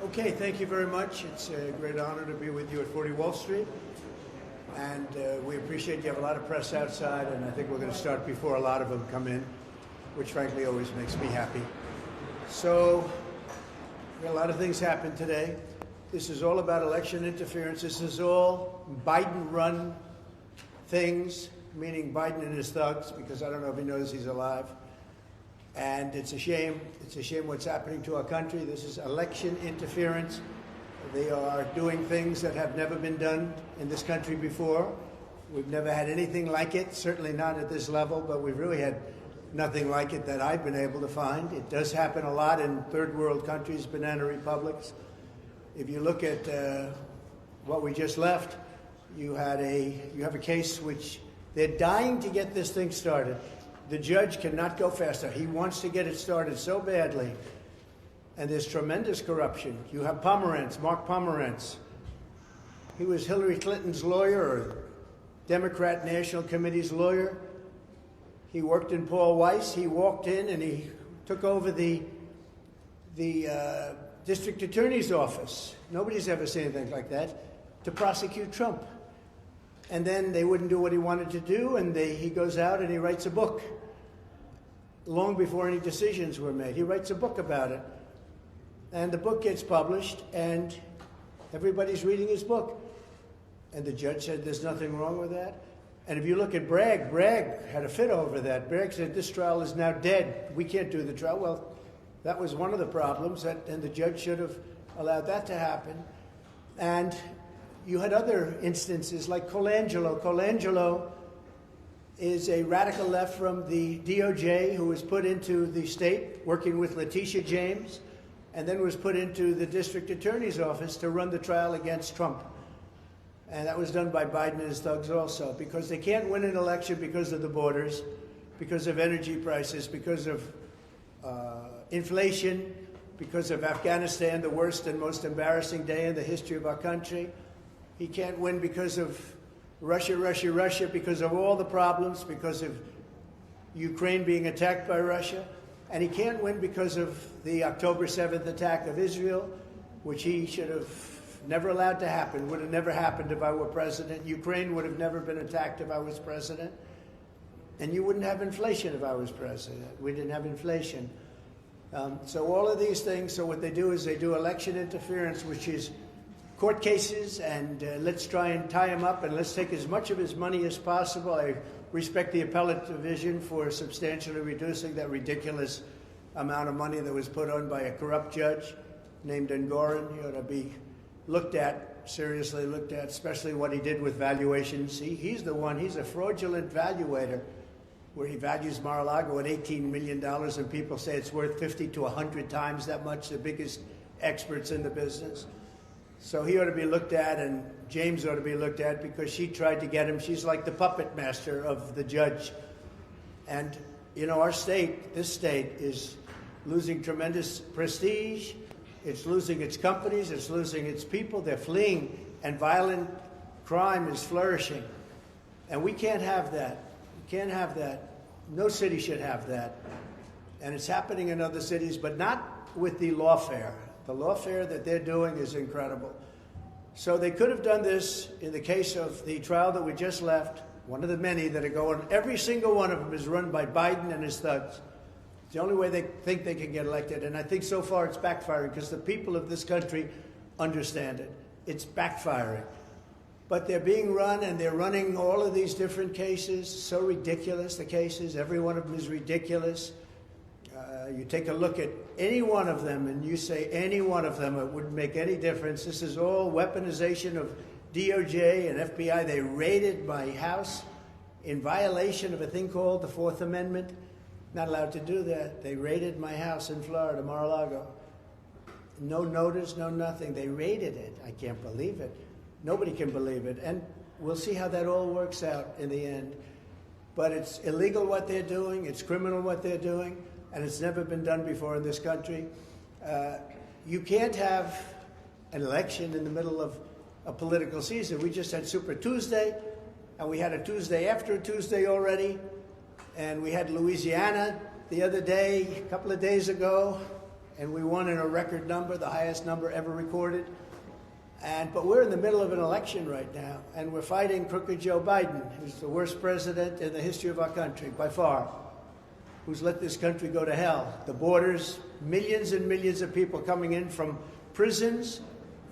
Okay, thank you very much. It's a great honor to be with you at 40 Wall Street. And we appreciate you have a lot of press outside, and I think we're going to start before a lot of them come in, which frankly always makes me happy. So, a lot of things happened today. This is all about election interference. This is all Biden-run things, meaning Biden and his thugs, because I don't know if he knows he's alive. And it's a shame. It's a shame what's happening to our country. This is election interference. They are doing things that have never been done in this country before. We've never had anything like it, certainly not at this level, but we've really had nothing like it that I've been able to find. It does happen a lot in third world countries, banana republics. If you look at what we just left, you have a case which they're dying to get this thing started. The judge cannot go faster. He wants to get it started so badly. And there's tremendous corruption. You have Pomerantz, Mark Pomerantz. He was Hillary Clinton's lawyer, or Democrat National Committee's lawyer. He worked in Paul Weiss. He walked in and he took over the district attorney's office. Nobody's ever seen anything like that, to prosecute Trump. And then they wouldn't do what he wanted to do, and he goes out and he writes a book. Long before any decisions were made, he writes a book about it. And the book gets published, and everybody's reading his book. And the judge said there's nothing wrong with that. And if you look at Bragg had a fit over that. Bragg said this trial is now dead. We can't do the trial. Well, that was one of the problems, and the judge should have allowed that to happen. And you had other instances like Colangelo. Colangelo is a radical left from the DOJ who was put into the state working with Letitia James, and then was put into the district attorney's office to run the trial against Trump. And that was done by Biden and his thugs also, because they can't win an election because of the borders, because of energy prices, because of inflation, because of Afghanistan, the worst and most embarrassing day in the history of our country. He can't win because of Russia, because of all the problems, because of Ukraine being attacked by Russia. And he can't win because of the October 7th attack of Israel, which he should have never allowed to happen. Would have never happened if I were president. Ukraine would have never been attacked if I was president. And you wouldn't have inflation if I was president. We didn't have inflation. So all of these things, so what they do is they do election interference, which is court cases, and let's try and tie him up, and let's take as much of his money as possible. I respect the appellate division for substantially reducing that ridiculous amount of money that was put on by a corrupt judge named Engoron. He ought to be looked at, seriously looked at, especially what he did with valuations. He's the one, he's a fraudulent valuator, where he values Mar-a-Lago at $18 million, and people say it's worth 50 to 100 times that much, the biggest experts in the business. So he ought to be looked at, and James ought to be looked at, because she tried to get him. She's like the puppet master of the judge. And, you know, our state, this state, is losing tremendous prestige. It's losing its companies. It's losing its people. They're fleeing, and violent crime is flourishing. And we can't have that. We can't have that. No city should have that. And it's happening in other cities, but not with the lawfare. The lawfare that they're doing is incredible. So they could have done this in the case of the trial that we just left, one of the many that are going. Every single one of them is run by Biden and his thugs. It's the only way they think they can get elected. And I think so far it's backfiring, because the people of this country understand it. It's backfiring. But they're being run, and they're running all of these different cases. So ridiculous, the cases. Every one of them is ridiculous. You take a look at any one of them, and you say any one of them, it wouldn't make any difference. This is all weaponization of DOJ and FBI. They raided my house in violation of a thing called the Fourth Amendment. Not allowed to do that. They raided my house in Florida, Mar-a-Lago. No notice, no nothing. They raided it. I can't believe it. Nobody can believe it. And we'll see how that all works out in the end. But it's illegal what they're doing. It's criminal what they're doing. And it's never been done before in this country. You can't have an election in the middle of a political season. We just had Super Tuesday, and we had a Tuesday after a Tuesday already, and we had Louisiana the other day, a couple of days ago, and we won in a record number, the highest number ever recorded. But we're in the middle of an election right now, and we're fighting crooked Joe Biden, who's the worst president in the history of our country, by far, who's let this country go to hell. The borders, millions and millions of people coming in from prisons,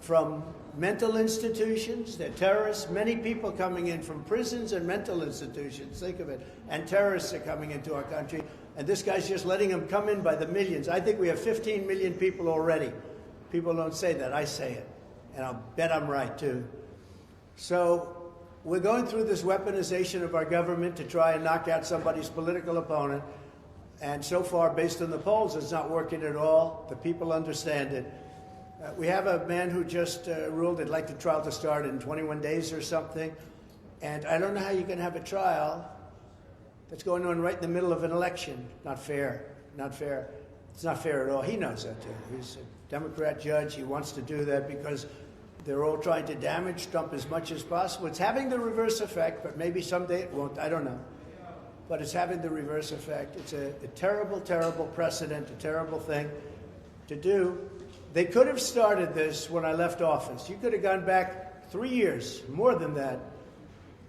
from mental institutions. They're terrorists. Many people coming in from prisons and mental institutions. Think of it. And terrorists are coming into our country. And this guy's just letting them come in by the millions. I think we have 15 million people already. People don't say that. I say it. And I'll bet I'm right, too. So we're going through this weaponization of our government to try and knock out somebody's political opponent. And so far, based on the polls, it's not working at all. The people understand it. We have a man who just ruled he'd like the trial to start in 21 days or something. And I don't know how you can have a trial that's going on right in the middle of an election. Not fair. Not fair. It's not fair at all. He knows that, too. He's a Democrat judge. He wants to do that because they're all trying to damage Trump as much as possible. It's having the reverse effect, but maybe someday it won't. I don't know. But it's having the reverse effect. It's a terrible, terrible precedent, a terrible thing to do. They could have started this when I left office. You could have gone back 3 years, more than that.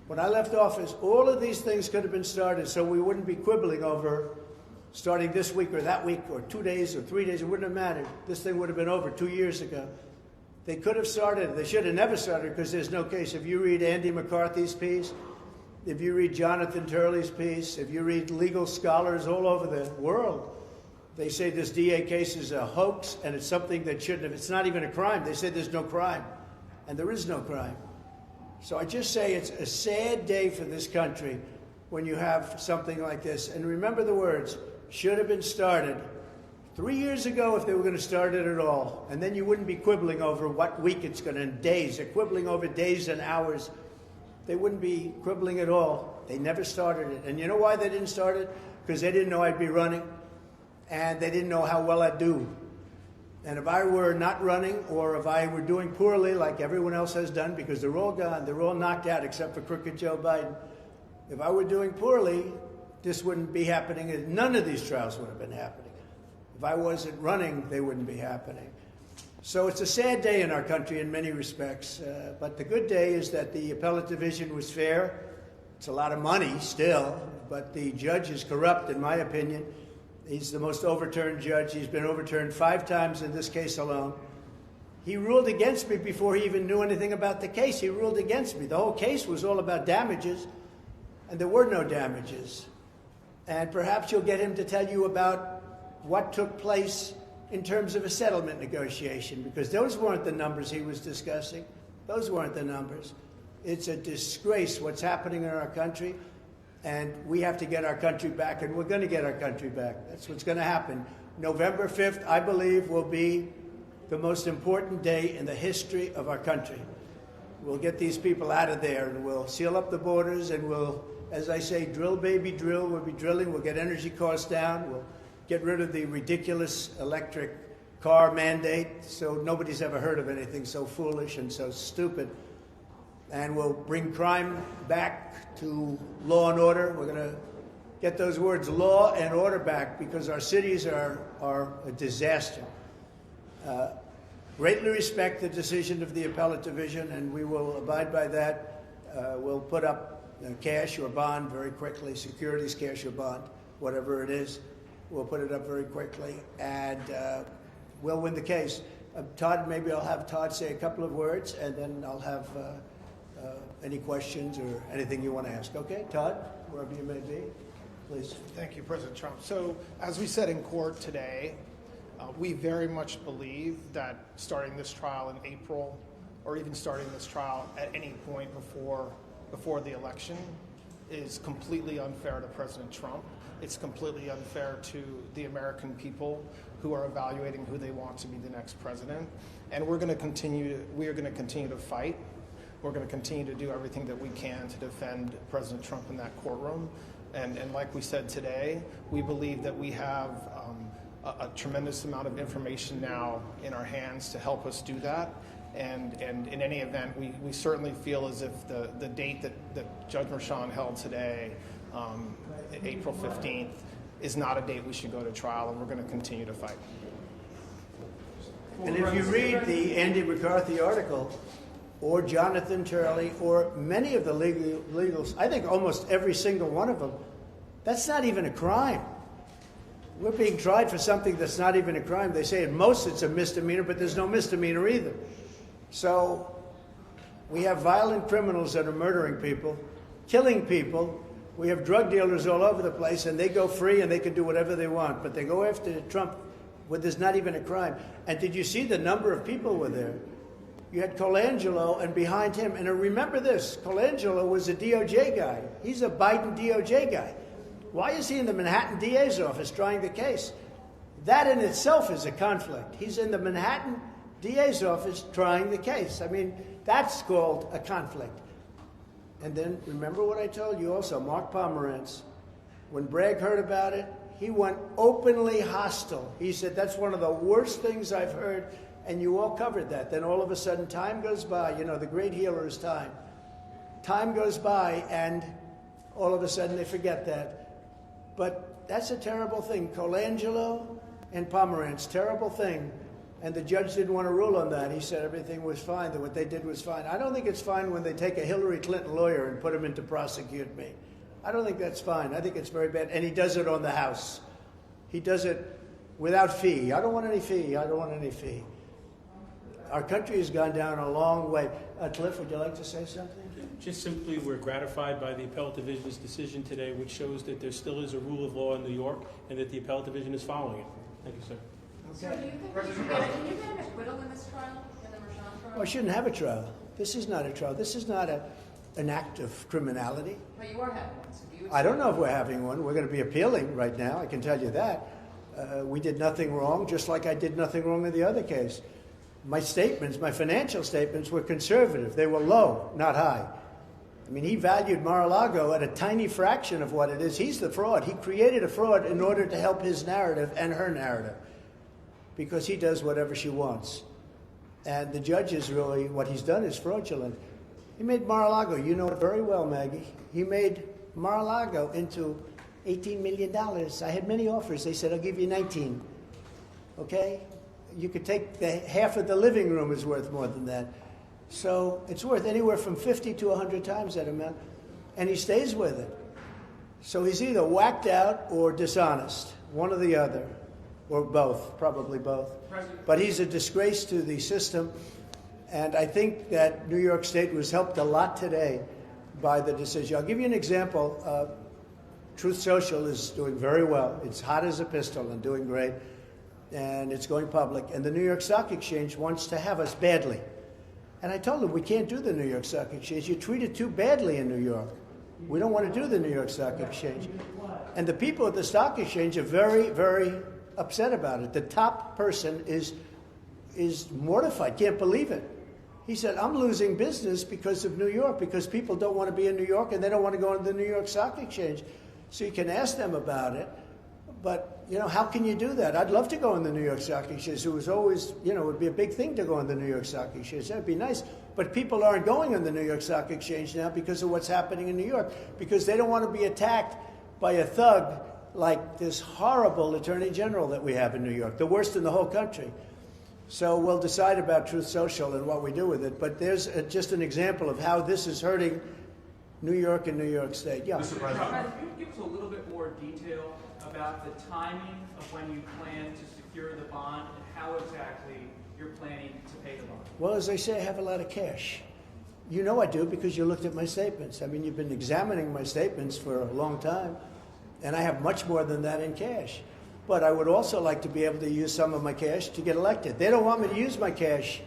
When I left office, all of these things could have been started so we wouldn't be quibbling over starting this week or that week or 2 days or 3 days. It wouldn't have mattered. This thing would have been over 2 years ago. They could have started. They should have never started because there's no case. If you read Andy McCarthy's piece, if you read Jonathan Turley's piece, if you read legal scholars all over the world, they say this DA case is a hoax and it's something that shouldn't have. It's not even a crime. They say there's no crime, and there is no crime. So I just say it's a sad day for this country when you have something like this. And remember the words, should have been started 3 years ago if they were going to start it at all. And then you wouldn't be quibbling over what week it's going to end, days. They're quibbling over days and hours. They wouldn't be quibbling at all. They never started it. And you know why they didn't start it? Because they didn't know I'd be running. And they didn't know how well I'd do. And if I were not running, or if I were doing poorly like everyone else has done, because they're all gone, they're all knocked out except for crooked Joe Biden. If I were doing poorly, this wouldn't be happening. None of these trials would have been happening. If I wasn't running, they wouldn't be happening. So it's a sad day in our country in many respects. But the good day is that the appellate division was fair. It's a lot of money still, but the judge is corrupt, in my opinion. He's the most overturned judge. He's been overturned 5 times in this case alone. He ruled against me before he even knew anything about the case. He ruled against me. The whole case was all about damages, and there were no damages. And perhaps you'll get him to tell you about what took place in terms of a settlement negotiation, because those weren't the numbers he was discussing. Those weren't the numbers. It's a disgrace what's happening in our country. And we have to get our country back, and we're going to get our country back. That's what's going to happen. November 5th, I believe, will be the most important day in the history of our country. We'll get these people out of there, and we'll seal up the borders, and we'll, as I say, drill, baby, drill. We'll be drilling. We'll get energy costs down. We'll get rid of the ridiculous electric car mandate, so nobody's ever heard of anything so foolish and so stupid. And we'll bring crime back to law and order. We're going to get those words law and order back because our cities are a disaster. Greatly respect the decision of the appellate division, and we will abide by that. We'll put up cash or bond very quickly, securities, cash or bond, whatever it is. We'll put it up very quickly, and we'll win the case. Todd, maybe I'll have Todd say a couple of words, and then I'll have any questions or anything you want to ask. Okay, Todd, wherever you may be, please. Thank you, President Trump. So, as we said in court today, we very much believe that starting this trial in April, or even starting this trial at any point before the election, is completely unfair to President Trump. It's completely unfair to the American people who are evaluating who they want to be the next president. And we are going to continue to fight. We're going to continue to do everything that we can to defend President Trump in that courtroom. And like we said today, we believe that we have a tremendous amount of information now in our hands to help us do that. And in any event, we certainly feel as if the date that Judge Merchan held today, April 15th, is not a date we should go to trial, and we're going to continue to fight. And if you read the Andy McCarthy article, or Jonathan Turley, or many of the legals, I think almost every single one of them, that's not even a crime. We're being tried for something that's not even a crime. They say at most it's a misdemeanor, but there's no misdemeanor either. So we have violent criminals that are murdering people, killing people. We have drug dealers all over the place, and they go free and they can do whatever they want. But they go after Trump when there's not even a crime. And did you see the number of people were there? You had Colangelo, and behind him, and remember this, Colangelo was a DOJ guy. He's a Biden DOJ guy. Why is he in the Manhattan DA's office trying the case? That in itself is a conflict. He's in the Manhattan DA's office trying the case. I mean, that's called a conflict. And then, remember what I told you also, Mark Pomerantz, when Bragg heard about it, he went openly hostile. He said, that's one of the worst things I've heard, and you all covered that. Then all of a sudden, time goes by. You know, the great healer is time. Time goes by, and all of a sudden they forget that. But that's a terrible thing. Colangelo and Pomerantz, terrible thing. And the judge didn't want to rule on that. He said everything was fine, that what they did was fine. I don't think it's fine when they take a Hillary Clinton lawyer and put him in to prosecute me. I don't think that's fine. I think it's very bad. And he does it on the House. He does it without fee. I don't want any fee. I don't want any fee. Our country has gone down a long way. Cliff, would you like to say something? Just simply, we're gratified by the Appellate Division's decision today, which shows that there still is a rule of law in New York and that the Appellate Division is following it. Thank you, sir. So do you think can you get an acquittal in this trial, in the Merchan trial? Well, I shouldn't have a trial. This is not a trial. This is not an act of criminality. But you are having one, so do you I don't know if we're having one. We're going to be appealing right now. I can tell you that. We did nothing wrong, just like I did nothing wrong in the other case. My statements, my financial statements were conservative. They were low, not high. I mean, he valued Mar-a-Lago at a tiny fraction of what it is. He's the fraud. He created a fraud in order to help his narrative and her narrative, because he does whatever she wants. And the judge is really, what he's done is fraudulent. He made Mar-a-Lago, you know it very well, Maggie. He made Mar-a-Lago into $18 million. I had many offers. They said, I'll give you 19. Okay? You could take half of the living room is worth more than that. So it's worth anywhere from 50 to 100 times that amount. And he stays with it. So he's either whacked out or dishonest, one or the other, or both, probably both. But he's a disgrace to the system. And I think that New York State was helped a lot today by the decision. I'll give you an example. Truth Social is doing very well. It's hot as a pistol and doing great. And it's going public. And the New York Stock Exchange wants to have us badly. And I told them, we can't do the New York Stock Exchange. You treat it too badly in New York. We don't want to do the New York Stock Exchange. And the people at the Stock Exchange are very, very upset about it. The top person is mortified, can't believe it. He said, I'm losing business because of New York, because people don't want to be in New York and they don't want to go into the New York Stock Exchange. So you can ask them about it. But, you know, how can you do that? I'd love to go in the New York Stock Exchange. It was always, you know, it would be a big thing to go in the New York Stock Exchange. That would be nice. But people aren't going in the New York Stock Exchange now because of what's happening in New York, because they don't want to be attacked by a thug like this horrible Attorney General that we have in New York, the worst in the whole country. So we'll decide about Truth Social and what we do with it. But there's just an example of how this is hurting New York and New York State. Yeah. Mr. President, can you give us a little bit more detail about the timing of when you plan to secure the bond and how exactly you're planning to pay the bond? Well, as I say, I have a lot of cash. You know I do because you looked at my statements. I mean, you've been examining my statements for a long time, and I have much more than that in cash. But I would also like to be able to use some of my cash to get elected. They don't want me to use my cash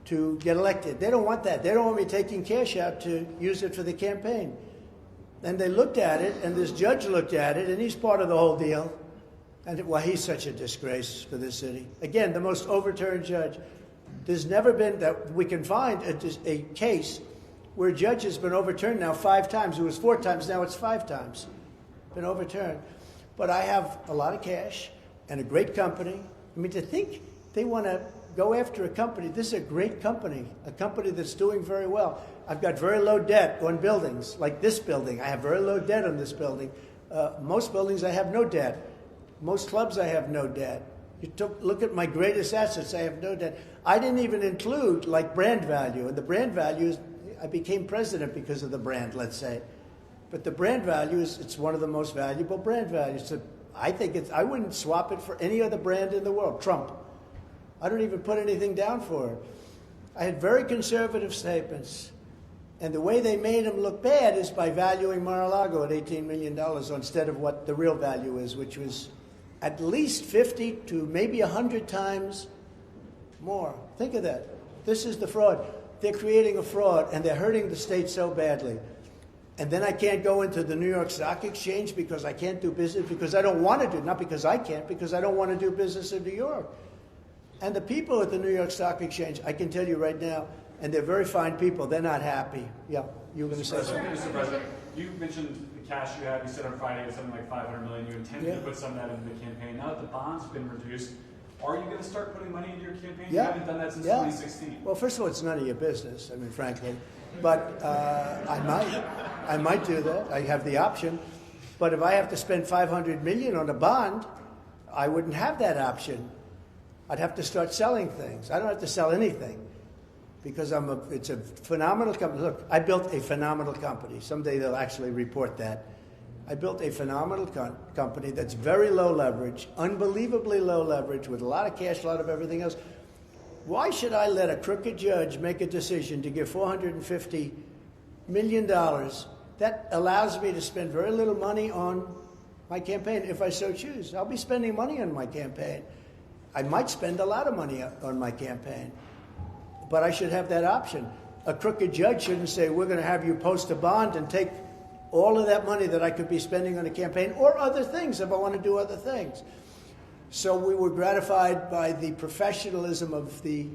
to get elected. They don't want that. They don't want me taking cash out to use it for the campaign. And they looked at it, and this judge looked at it, and he's part of the whole deal. And, well, he's such a disgrace for this city. Again, the most overturned judge. There's never been, that we can find, a case where a judge has been overturned now 5 times. It was 4 times, now it's 5 times. Been overturned. But I have a lot of cash and a great company. I mean, to think they want to go after a company, this is a great company, a company that's doing very well. I've got very low debt on buildings, like this building. I have very low debt on this building. Most buildings I have no debt. Most clubs I have no debt. Look at my greatest assets. I have no debt. I didn't even include like brand value. And the brand value is, I became president because of the brand, let's say. But the brand value is, it's one of the most valuable brand values. So I wouldn't swap it for any other brand in the world. Trump. I don't even put anything down for it. I had very conservative statements. And the way they made him look bad is by valuing Mar-a-Lago at $18 million instead of what the real value is, which was at least 50 to maybe 100 times more. Think of that. This is the fraud. They're creating a fraud, and they're hurting the state so badly. And then I can't go into the New York Stock Exchange because I can't do business, because I don't want to do, not because I can't, because I don't want to do business in New York. And the people at the New York Stock Exchange, I can tell you right now, and they're very fine people, they're not happy. Yeah, you were going to say something? Mr. President, you mentioned the cash you had. You said on Friday it's something like $500 million. You intended to put some of that into the campaign. Now that the bond's been reduced, are you going to start putting money into your campaign? Yeah. You haven't done that since 2016. Well, first of all, it's none of your business, I mean, frankly. But I might do that. I have the option. But if I have to spend $500 million on a bond, I wouldn't have that option. I'd have to start selling things. I don't have to sell anything because it's a phenomenal company. Look, I built a phenomenal company. Someday they'll actually report that. I built a phenomenal company that's very low leverage, unbelievably low leverage, with a lot of cash, a lot of everything else. Why should I let a crooked judge make a decision to give $450 million that allows me to spend very little money on my campaign if I so choose? I'll be spending money on my campaign. I might spend a lot of money on my campaign, but I should have that option. A crooked judge shouldn't say, we're going to have you post a bond and take all of that money that I could be spending on a campaign or other things if I want to do other things. So we were gratified by the professionalism of the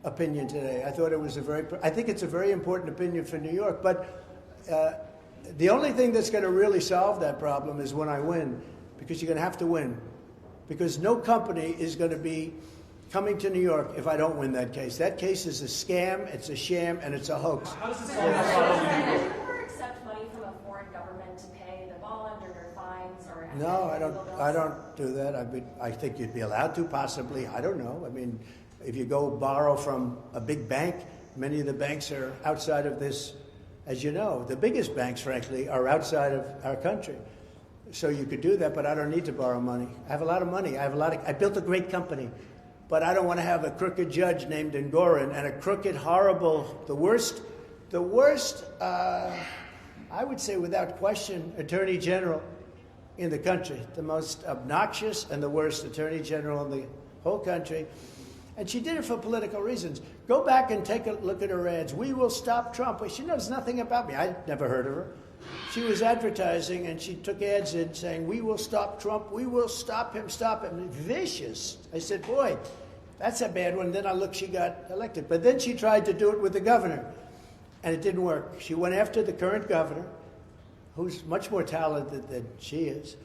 opinion today. I thought it was I think it's a very important opinion for New York, but the only thing that's going to really solve that problem is when I win, because you're going to have to win. Because no company is going to be coming to New York if I don't win that case. That case is a scam, it's a sham, and it's a hoax. How does this Would solve the problem? you ever accept money from a foreign government to pay the bond or their fines or No, legal bills? I don't do that. I think you'd be allowed to, possibly. I don't know. I mean, if you go borrow from a big bank, many of the banks are outside of this. As you know, the biggest banks, frankly, are outside of our country. So you could do that, but I don't need to borrow money. I have a lot of money. I built a great company, but I don't want to have a crooked judge named Engoron and a crooked, horrible, the worst, I would say without question, Attorney General in the country, the most obnoxious and the worst Attorney General in the whole country. And she did it for political reasons. Go back and take a look at her ads. We will stop Trump. Well, she knows nothing about me. I never heard of her. She was advertising, and she took ads in saying, we will stop Trump, we will stop him. Vicious. I said, boy, that's a bad one. Then I looked, she got elected. But then she tried to do it with the governor, and it didn't work. She went after the current governor, who's much more talented than she is.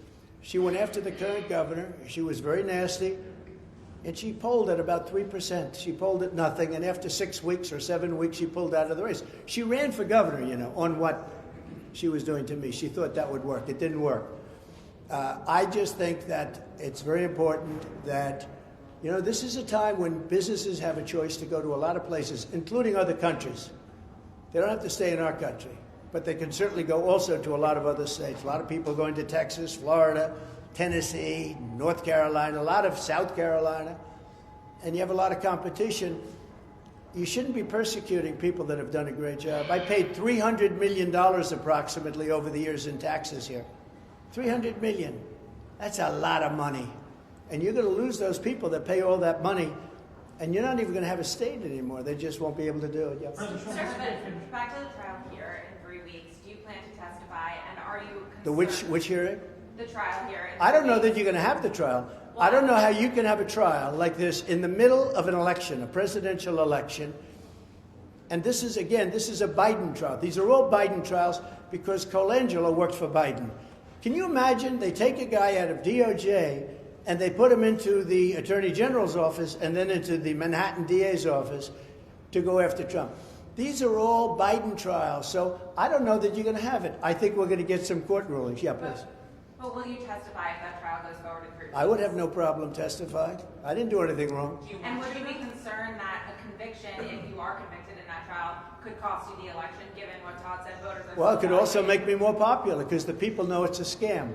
She went after the current governor. She was very nasty, and she polled at about 3%. She polled at nothing, and after 6 weeks or 7 weeks, she pulled out of the race. She ran for governor, on what she was doing to me. She thought that would work. It didn't work. I just think that it's very important that, this is a time when businesses have a choice to go to a lot of places, including other countries. They don't have to stay in our country, but they can certainly go also to a lot of other states. A lot of people going to Texas, Florida, Tennessee, North Carolina, a lot of South Carolina, and you have a lot of competition. You shouldn't be persecuting people that have done a great job. I paid $300 million approximately over the years in taxes here. $300 million. That's a lot of money. And you're going to lose those people that pay all that money, and you're not even going to have a state anymore. They just won't be able to do it. Yeah. Sir, but back to the trial here in 3 weeks. Do you plan to testify, and are you concerned? The which hearing? The trial here. I don't know that you're going to have the trial. I don't know how you can have a trial like this in the middle of an election, a presidential election. And this is a Biden trial. These are all Biden trials because Colangelo worked for Biden. Can you imagine they take a guy out of DOJ and they put him into the Attorney General's office and then into the Manhattan DA's office to go after Trump? These are all Biden trials. So I don't know that you're going to have it. I think we're going to get some court rulings. Yeah, please. But will you testify if that trial goes forward in 3 I would have no problem testifying. I didn't do anything wrong. And would you be concerned that a conviction, if you are convicted in that trial, could cost you the election, given what Todd said voters are... Well, it could also make me more popular because the people know it's a scam.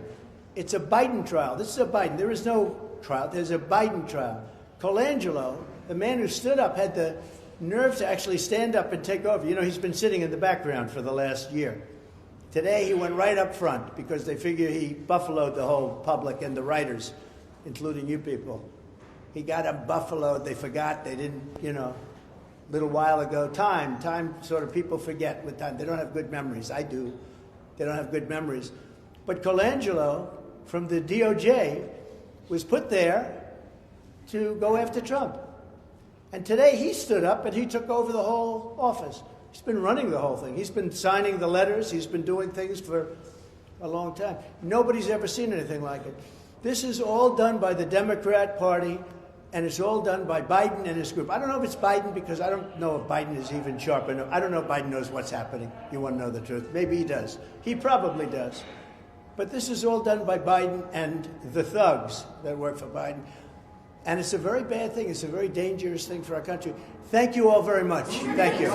It's a Biden trial. This is a Biden. There is no trial. There's a Biden trial. Colangelo, the man who stood up, had the nerve to actually stand up and take over. You know, he's been sitting in the background for the last year. Today, he went right up front because they figure he buffaloed the whole public and the writers, including you people. He got them buffaloed. They forgot. They didn't, you know, a little while ago. Time sort of people forget with time. They don't have good memories. I do. They don't have good memories. But Colangelo from the DOJ was put there to go after Trump. And today he stood up and he took over the whole office. He's been running the whole thing. He's been signing the letters. He's been doing things for a long time. Nobody's ever seen anything like it. This is all done by the Democrat Party, and it's all done by Biden and his group. I don't know if it's Biden because I don't know if Biden is even sharp enough. I don't know if Biden knows what's happening. You want to know the truth? Maybe he does. He probably does. But this is all done by Biden and the thugs that work for Biden. And it's a very bad thing. It's a very dangerous thing for our country. Thank you all very much. Thank you.